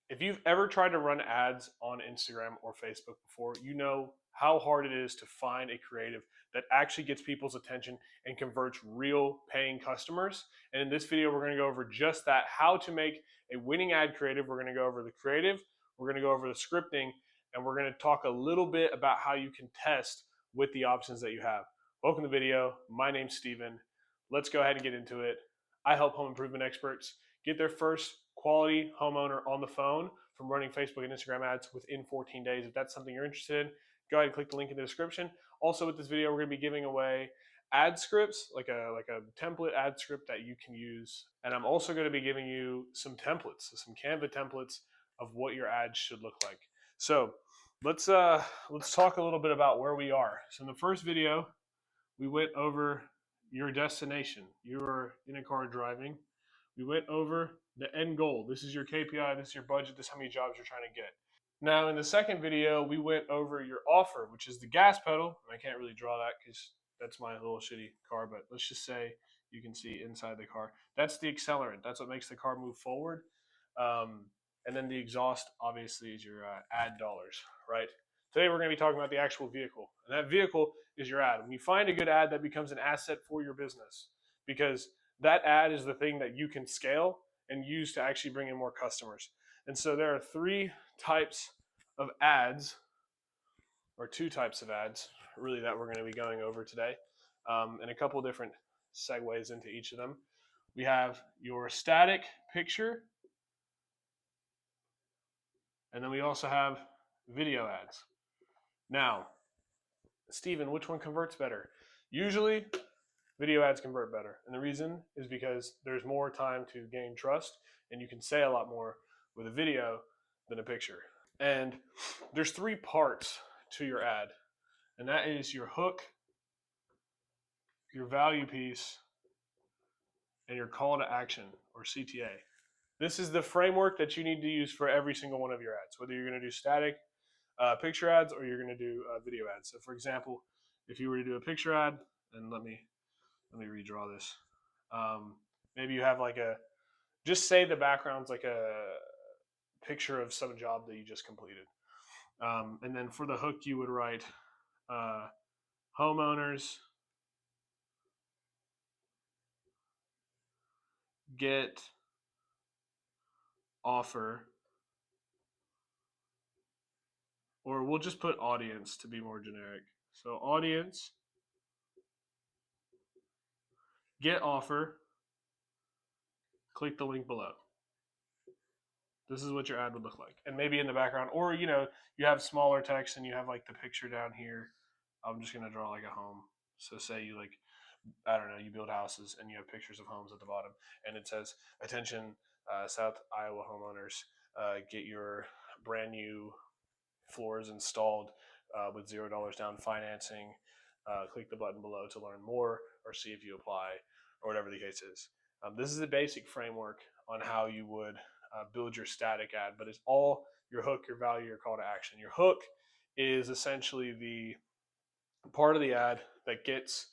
If you've ever tried to run ads on Instagram or Facebook before, you know how hard it is to find a creative that actually gets people's attention and converts real paying customers. And in this video, we're going to go over just that, how to make a winning ad creative. We're going to go over the creative, we're going to go over the scripting, and we're going to talk a little bit about how you can test with the options that you have. Welcome to the video. My name's Steven. Let's go ahead and get into it. I help home improvement experts get their first quality homeowner on the phone from running Facebook and Instagram ads within 14 days. If that's something you're interested in, go ahead and click the link in the description. Also, with this video, we're going to be giving away ad scripts, like a template ad script that you can use. And I'm also going to be giving you some templates, some Canva templates of what your ads should look like. So let's talk a little bit about where we are. So in the first video, we went over your destination. You were in a car driving. We went over the end goal. This is your KPI, this is your budget, this is how many jobs you're trying to get. Now in the second video, we went over your offer, which is the gas pedal. I can't really draw that because that's my little shitty car, but let's just say you can see inside the car. That's the accelerant. That's what makes the car move forward. And then the exhaust, obviously, is your ad dollars, right? Today we're going to be talking about the actual vehicle. And that vehicle is your ad. When you find a good ad, that becomes an asset for your business because that ad is the thing that you can scale and use to actually bring in more customers. And so there are three types of ads, or two types of ads, really, that we're going to be going over today, and a couple different segues into each of them. We have your static picture, and then we also have video ads. Now, Steven, which one converts better? Usually, video ads convert better. And the reason is because there's more time to gain trust and you can say a lot more with a video than a picture. And there's three parts to your ad. And that is your hook, your value piece, and your call to action, or CTA. This is the framework that you need to use for every single one of your ads, whether you're going to do static picture ads or you're going to do video ads. So for example, if you were to do a picture ad, and let me redraw this. Maybe you have just say the background's like a picture of some job that you just completed. And then for the hook, you would write homeowners get offer, or we'll just put audience to be more generic. So audience get offer, click the link below. This is what your ad would look like. And maybe in the background, or you have smaller text and you have like the picture down here. I'm just gonna draw like a home. So say you you build houses and you have pictures of homes at the bottom and it says, attention South Iowa homeowners, get your brand new floors installed with $0 down financing. Click the button below to learn more or see if you apply, or whatever the case is. This is a basic framework on how you would build your static ad, but it's all your hook, your value, your call to action. Your hook is essentially the part of the ad that gets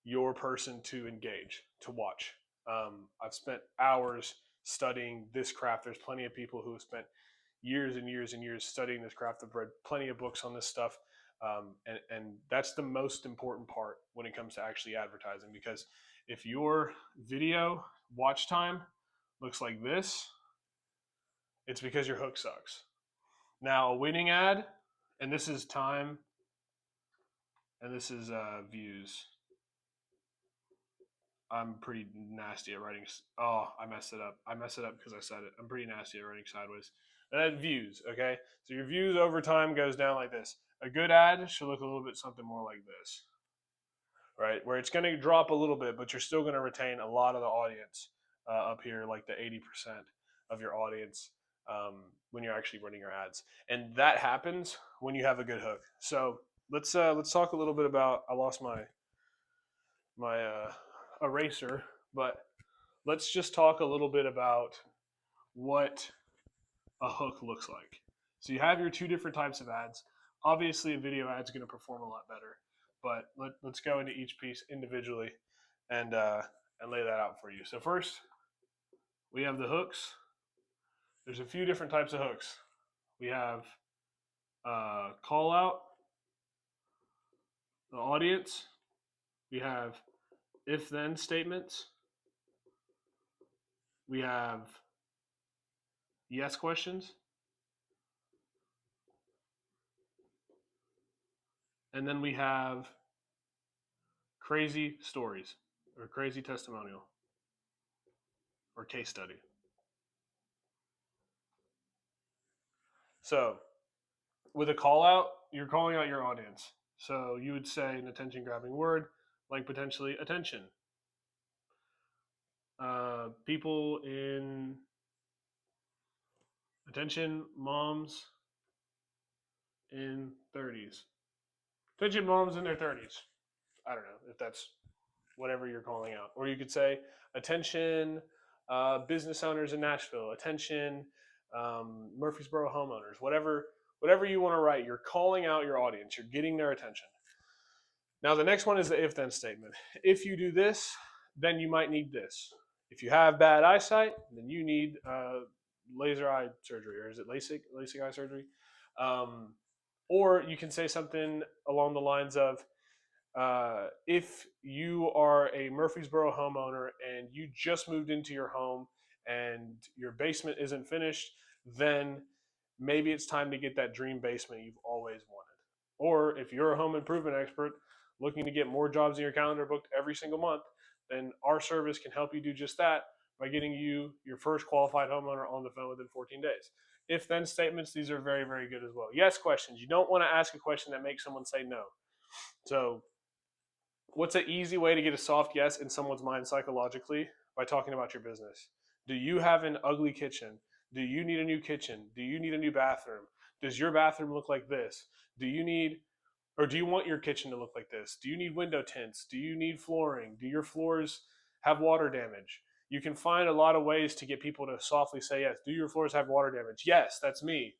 your person to engage, to watch. I've spent hours studying this craft. There's plenty of people who have spent years and years and years studying this craft. I've read plenty of books on this stuff. And that's the most important part when it comes to actually advertising, because if your video watch time looks like this, it's because your hook sucks. Now, a winning ad, and this is time, and this is views. I'm pretty nasty at writing. Oh, I messed it up. I messed it up because I said it. I'm pretty nasty at writing sideways. And then views, okay? So your views over time goes down like this. A good ad should look a little bit something more like this, right? Where it's going to drop a little bit, but you're still going to retain a lot of the audience up here, like the 80% of your audience when you're actually running your ads. And that happens when you have a good hook. So let's talk a little bit about, I lost my eraser, but let's just talk a little bit about what a hook looks like. So you have your two different types of ads. Obviously, a video ad is going to perform a lot better, but let's go into each piece individually and lay that out for you. So first, we have the hooks. there's a few different types of hooks. We have call out the audience. We have if then statements. We have yes questions. And then we have crazy stories or crazy testimonial or case study. So with a call out, you're calling out your audience. So you would say an attention grabbing word, like potentially attention. People in attention, moms in 30s. Attention, moms in their 30s. I don't know if that's whatever you're calling out. Or you could say attention, business owners in Nashville. Attention, Murfreesboro homeowners. Whatever you want to write, you're calling out your audience. You're getting their attention. Now the next one is the if then statement. If you do this, then you might need this. If you have bad eyesight, then you need laser eye surgery, or is it LASIK eye surgery? Or you can say something along the lines of, if you are a Murfreesboro homeowner and you just moved into your home and your basement isn't finished, then maybe it's time to get that dream basement you've always wanted. Or if you're a home improvement expert looking to get more jobs in your calendar booked every single month, then our service can help you do just that by getting you your first qualified homeowner on the phone within 14 days. If then statements, these are very, very good as well. Yes questions. You don't want to ask a question that makes someone say no. So what's an easy way to get a soft yes in someone's mind psychologically? By talking about your business. Do you have an ugly kitchen? Do you need a new kitchen? Do you need a new bathroom? Does your bathroom look like this? Do you need, or do you want your kitchen to look like this? Do you need window tints? Do you need flooring? Do your floors have water damage? You can find a lot of ways to get people to softly say yes. Do your floors have water damage? Yes, that's me.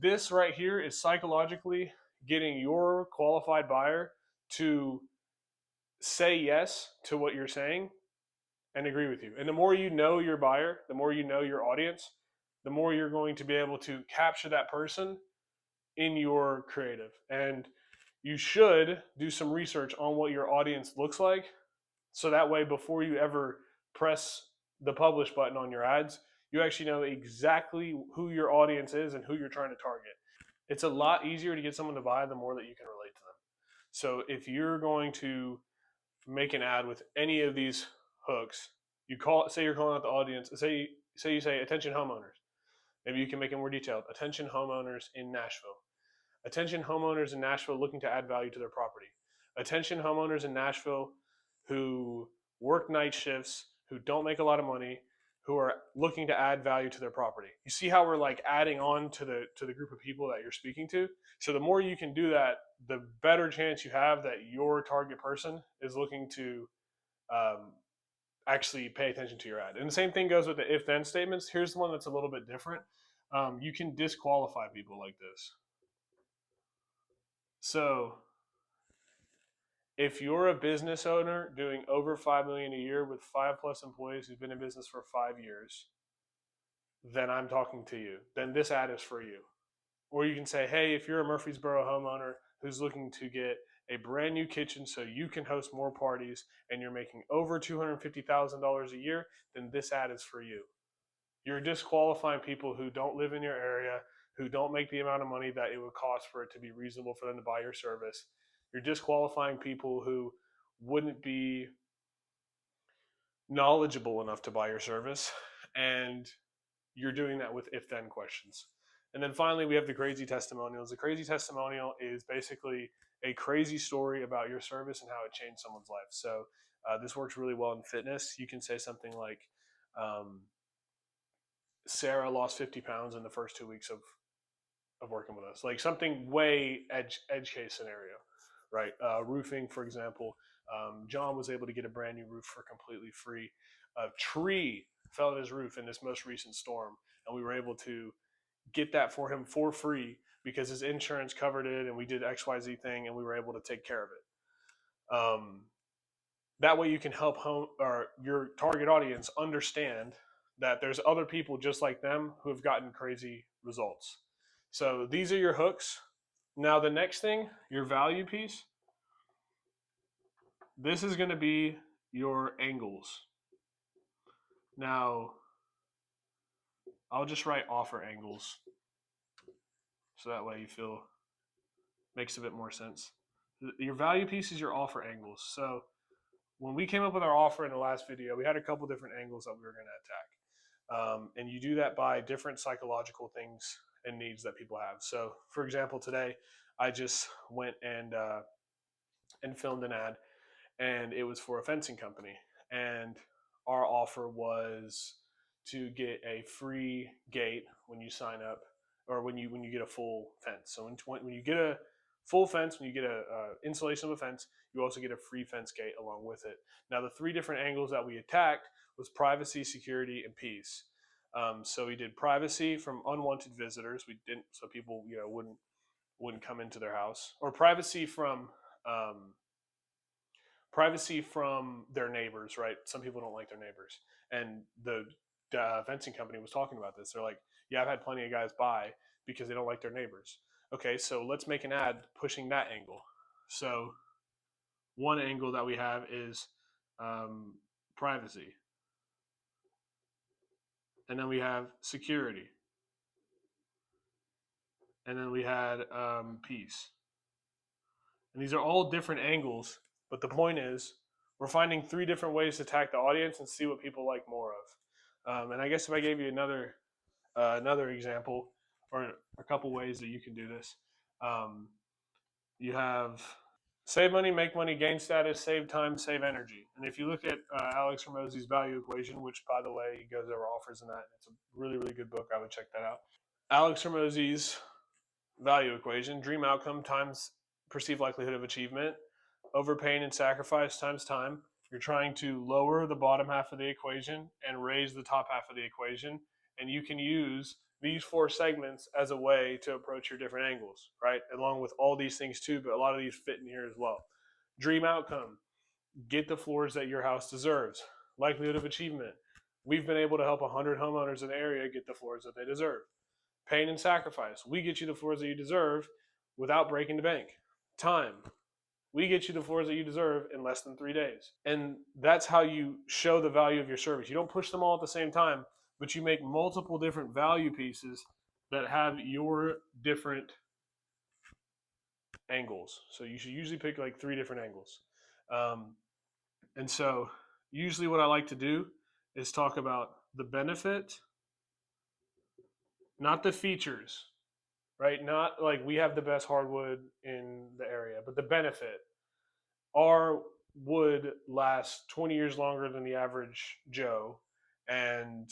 This right here is psychologically getting your qualified buyer to say yes to what you're saying and agree with you. And the more you know your buyer, the more you know your audience, the more you're going to be able to capture that person in your creative. And you should do some research on what your audience looks like. So that way, before you ever press the publish button on your ads, you actually know exactly who your audience is and who you're trying to target. It's a lot easier to get someone to buy the more that you can relate to them. So if you're going to make an ad with any of these hooks, say you're calling out the audience, say you say attention homeowners. Maybe you can make it more detailed. Attention homeowners in Nashville. Attention homeowners in Nashville looking to add value to their property. Attention homeowners in Nashville who work night shifts, who don't make a lot of money, who are looking to add value to their property. You see how we're like adding on to the group of people that you're speaking to? So the more you can do that, the better chance you have that your target person is looking to um, actually pay attention to your ad. And the same thing goes with the if then statements. Here's the one that's a little bit different. You can disqualify people like this. So if you're a business owner doing over 5 million a year with 5+ employees who've been in business for 5 years, then I'm talking to you. Then this ad is for you. Or you can say, hey, if you're a Murfreesboro homeowner who's looking to get a brand new kitchen so you can host more parties and you're making over $250,000 a year, then this ad is for you. You're disqualifying people who don't live in your area, who don't make the amount of money that it would cost for it to be reasonable for them to buy your service. You're disqualifying people who wouldn't be knowledgeable enough to buy your service. And you're doing that with if then questions. And then finally, we have the crazy testimonials. The crazy testimonial is basically a crazy story about your service and how it changed someone's life. So this works really well in fitness. You can say something like, Sarah lost 50 pounds in the first 2 weeks of working with us. Like something way edge case scenario, right? Roofing, for example. John was able to get a brand new roof for completely free. A tree fell on his roof in this most recent storm, and we were able to get that for him for free because his insurance covered it, and we did XYZ thing, and we were able to take care of it. That way you can help your target audience understand that there's other people just like them who have gotten crazy results. So these are your hooks. Now the next thing, your value piece, this is going to be your angles. Now, I'll just write offer angles so that way you feel makes a bit more sense. Your value piece is your offer angles. So when we came up with our offer in the last video, we had a couple different angles that we were going to attack. And you do that by different psychological things and needs that people have. So for example, today I just went and filmed an ad, and it was for a fencing company. And our offer was to get a free gate when you sign up, or when you get a full fence. So when you get a full fence, when you get a installation of a fence, you also get a free fence gate along with it. Now the three different angles that we attacked was privacy, security, and peace. So we did privacy from unwanted visitors. We didn't, so people wouldn't come into their house, or privacy from their neighbors, right? Some people don't like their neighbors, and the fencing company was talking about this. They're like, yeah, I've had plenty of guys buy because they don't like their neighbors. Okay, so let's make an ad pushing that angle. So one angle that we have is privacy, and then we have security, and then we had peace. And these are all different angles, but the point is we're finding three different ways to attack the audience and see what people like more of. And I guess if I gave you another example, or a couple ways that you can do this, you have save money, make money, gain status, save time, save energy. And if you look at Alex Hormozi's value equation, which by the way, he goes over offers in that, it's a really, really good book. I would check that out. Alex Hormozi's value equation, dream outcome times perceived likelihood of achievement, over pain and sacrifice times time. You're trying to lower the bottom half of the equation and raise the top half of the equation. And you can use these four segments as a way to approach your different angles, right? Along with all these things too, but a lot of these fit in here as well. Dream outcome, get the floors that your house deserves. Likelihood of achievement, we've been able to help 100 homeowners in the area get the floors that they deserve. Pain and sacrifice, we get you the floors that you deserve without breaking the bank. Time, we get you the floors that you deserve in less than 3 days. And that's how you show the value of your service. You don't push them all at the same time, but you make multiple different value pieces that have your different angles. So you should usually pick like 3 different angles. And so usually what I like to do is talk about the benefit, not the features, right? Not like we have the best hardwood in the area, but the benefit. Our wood lasts 20 years longer than the average Joe, and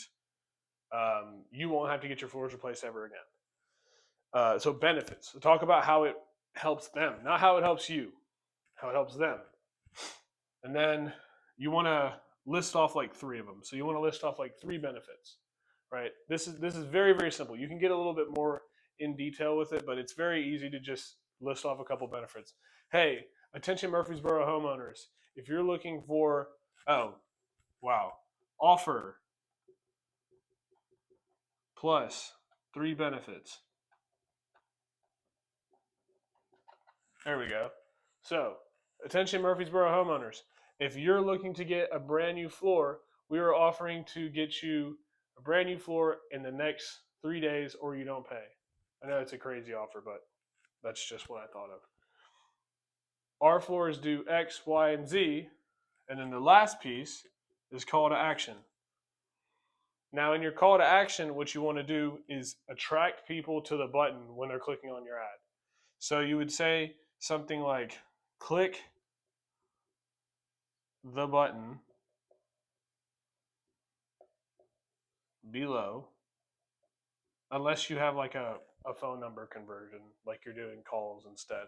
you won't have to get your floors replaced ever again. So benefits. So talk about how it helps them, not how it helps you, how it helps them. And then you want to list off like 3 of them. So you want to list off like 3 benefits, right? This is very, very simple. You can get a little bit more in detail with it, but it's very easy to just list off a couple benefits. Hey, attention Murfreesboro homeowners, if you're looking for, offer plus 3 benefits. There we go. So, attention Murfreesboro homeowners, if you're looking to get a brand new floor, we are offering to get you a brand new floor in the next 3 days or you don't pay. I know it's a crazy offer, but that's just what I thought of. Our floors do X, Y, and Z. And then the last piece is call to action. Now in your call to action, what you want to do is attract people to the button when they're clicking on your ad. So you would say something like, click the button below, unless you have like a phone number conversion, like you're doing calls instead.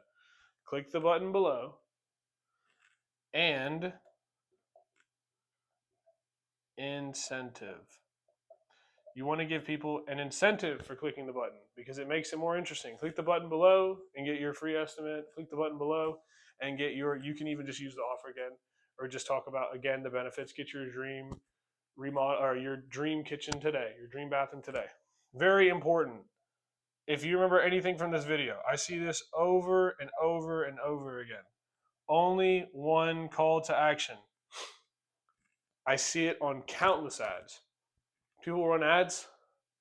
Click the button below and incentive. You want to give people an incentive for clicking the button because it makes it more interesting. Click the button below and get your free estimate. Click the button below and get you can even just use the offer again or just talk about, again, the benefits. Get your dream remodel or your dream kitchen today, your dream bathroom today. Very important. If you remember anything from this video, I see this over and over and over again. Only one call to action. I see it on countless ads. People run ads,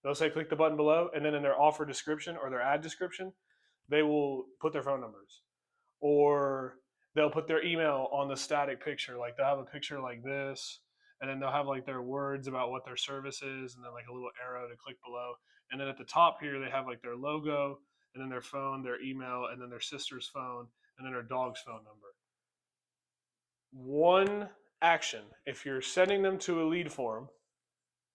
they'll say click the button below, and then in their offer description or their ad description, they will put their phone numbers. Or they'll put their email on the static picture. Like they'll have a picture like this, and then they'll have like their words about what their service is, and then like a little arrow to click below. And then at the top here, they have like their logo, and then their phone, their email, and then their sister's phone, and then their dog's phone number. One action. If you're sending them to a lead form,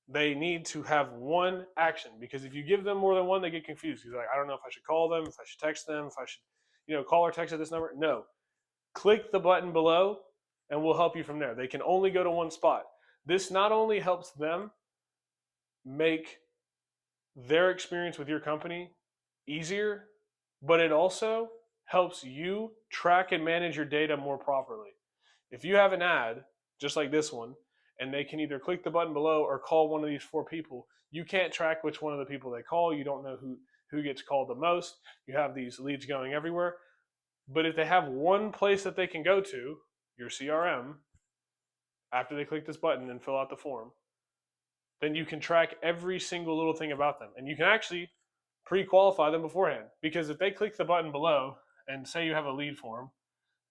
they need to have one action, because if you give them more than one, they get confused. He's like, I don't know if I should call them, if I should text them, if I should, call or text at this number. No. Click the button below and we'll help you from there. They can only go to one spot. This not only helps them make their experience with your company easier, but it also helps you track and manage your data more properly. If you have an ad, just like this one, and they can either click the button below or call one of these 4 people, you can't track which one of the people they call. You don't know who gets called the most. You have these leads going everywhere. But if they have one place that they can go to, your CRM, after they click this button and fill out the form, then you can track every single little thing about them. And you can actually pre-qualify them beforehand. Because if they click the button below and say you have a lead form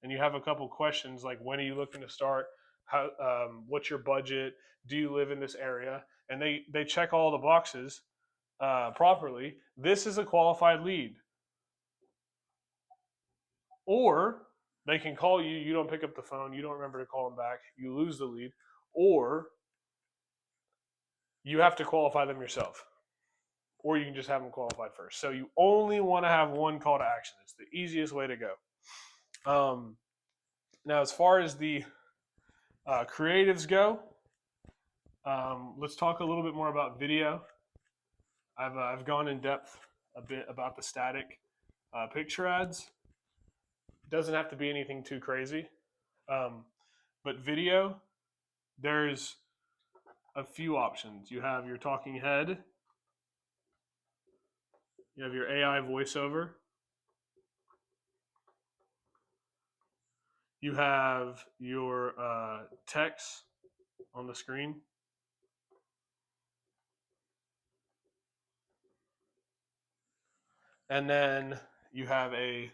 and you have a couple questions like, when are you looking to start? How, what's your budget? Do you live in this area? And they check all the boxes properly. This is a qualified lead. Or they can call you, you don't pick up the phone, you don't remember to call them back, you lose the lead, or you have to qualify them yourself. Or you can just have them qualified first. So you only want to have one call to action. It's the easiest way to go. Now, as far as the creatives go, let's talk a little bit more about video. I've gone in depth a bit about the static picture ads. It doesn't have to be anything too crazy. But video, there's a few options. You have your talking head. You have your AI voiceover. You have your text on the screen. And then you have a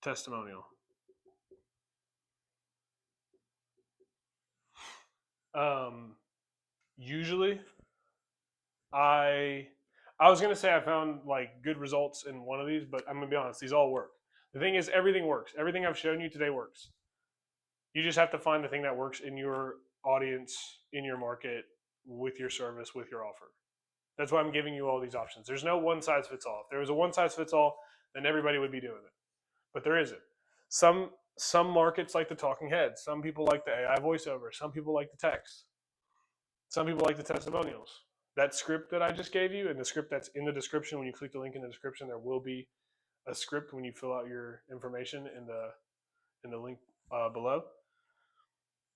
testimonial. Usually, I was gonna say I found like good results in one of these, but I'm gonna be honest, these all work. The thing is, everything works. Everything I've shown you today works. You just have to find the thing that works in your audience, in your market, with your service, with your offer. That's why I'm giving you all these options. There's no one size fits all. If there was a one size fits all, then everybody would be doing it. But there isn't. Some markets like the talking head. Some people like the AI voiceover. Some people like the text. Some people like the testimonials. That script that I just gave you and the script that's in the description, when you click the link in the description, there will be a script when you fill out your information in the link below.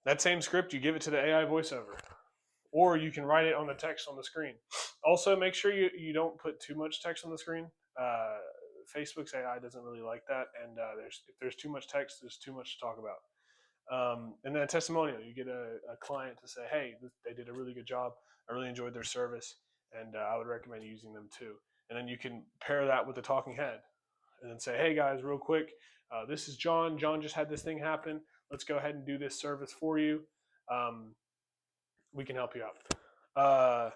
That same script, you give it to the AI voiceover. Or you can write it on the text on the screen. Also, make sure you don't put too much text on the screen. Facebook's AI doesn't really like that, and if there's too much text, there's too much to talk about. And then a testimonial, you get a client to say, hey, they did a really good job. I really enjoyed their service, and I would recommend using them too. And then you can pair that with the talking head and then say, hey guys, real quick, this is John. John just had this thing happen. Let's go ahead and do this service for you. We can help you out.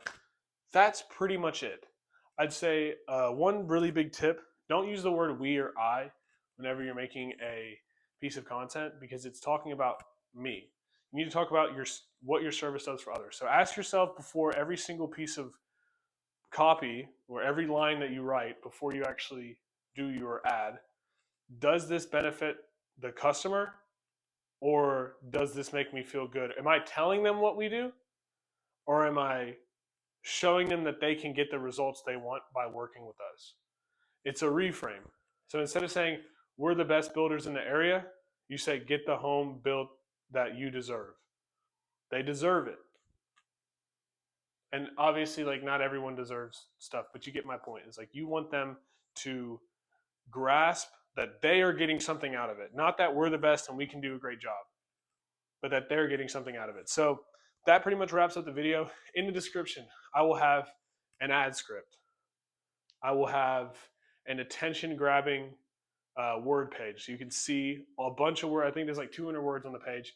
That's pretty much it. I'd say one really big tip, don't use the word we or I whenever you're making a piece of content, because it's talking about me. You need to talk about what your service does for others. So ask yourself before every single piece of copy or every line that you write before you actually do your ad, does this benefit the customer, or does this make me feel good? Am I telling them what we do, or am I showing them that they can get the results they want by working with us? It's a reframe. So instead of saying we're the best builders in the area, you say get the home built that you deserve. They deserve it. And obviously, like, not everyone deserves stuff, but you get my point. It's like you want them to grasp that they are getting something out of it. Not that we're the best and we can do a great job, but that they're getting something out of it. So that pretty much wraps up the video. In the description, I will have an ad script. I will have an attention grabbing word page. So you can see a bunch of words. I think there's like 200 words on the page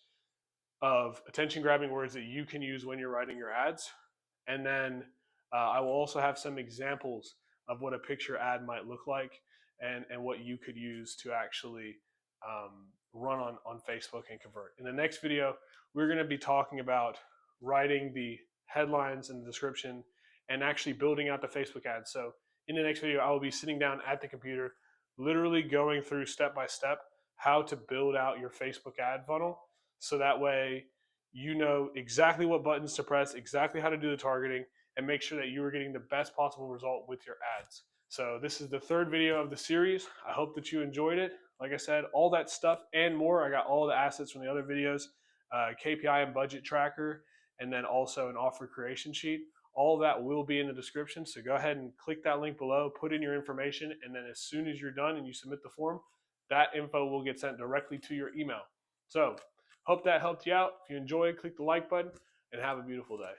of attention grabbing words that you can use when you're writing your ads. And then I will also have some examples of what a picture ad might look like, and what you could use to actually run on Facebook and convert. In the next video, we're going to be talking about writing the headlines and the description and actually building out the Facebook ads. So in the next video, I will be sitting down at the computer, literally going through step by step how to build out your Facebook ad funnel. So that way you know exactly what buttons to press, exactly how to do the targeting, and make sure that you are getting the best possible result with your ads. So this is the third video of the series. I hope that you enjoyed it. Like I said, all that stuff and more. I got all the assets from the other videos, KPI and budget tracker, and then also an offer creation sheet. All of that will be in the description. So go ahead and click that link below, put in your information, and then as soon as you're done and you submit the form, that info will get sent directly to your email. So hope that helped you out. If you enjoyed, click the like button and have a beautiful day.